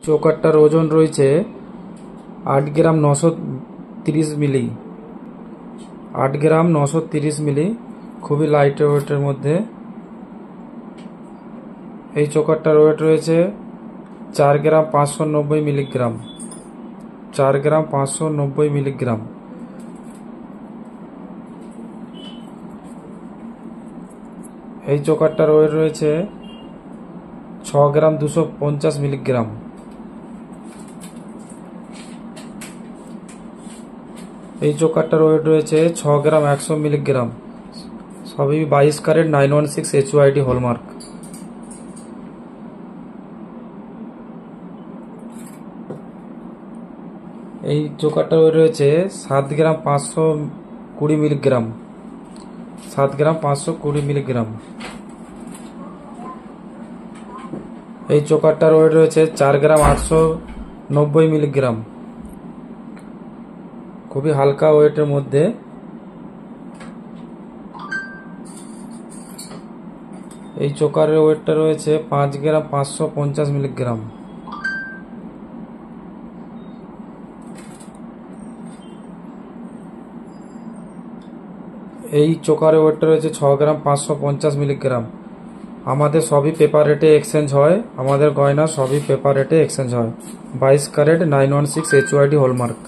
চোকারটার ওজন রয়েছে 8 গ্রাম 930 মিলি। 8 গ্রাম 930 মিলি, খুবই লাইট ওয়েটের মধ্যে। এই চোকারটার ওয়েট রয়েছে 4 গ্রাম 590 মিলিগ্রাম। 4 গ্রাম 590 মিলিগ্রাম। এই চোকারটার ওয়েট রয়েছে 6 গ্রাম 250 মিলিগ্রাম। এই চোকারটার ওয়েট রয়েছে 6 গ্রাম 100 মিলিগ্রাম। সবই 22 ক্যারেট 916 HUID হলমার্ক। এই চোকারটার ওয়েট রয়েছে 7 গ্রাম 520 মিলিগ্রাম। 7 গ্রাম 520 মিলিগ্রাম। এই চোকারটার ওয়েট রয়েছে 4 গ্রাম 890 মিলিগ্রাম। খুবই হালকা ওয়েটের মধ্যে। এই চোকারের ওয়েটটা রয়েছে 5 গ্রাম 550 মিলিগ্রাম। এই চোকারের ওয়েটটা রয়েছে 6 গ্রাম 550 মিলিগ্রাম। আমাদের সবই পেপার রেটে এক্সচেঞ্জ হয়। আমাদের গয়না সবই পেপার রেটে এক্সচেঞ্জ হয়। 22 ক্যারেট 916 HUID হলমার্ক।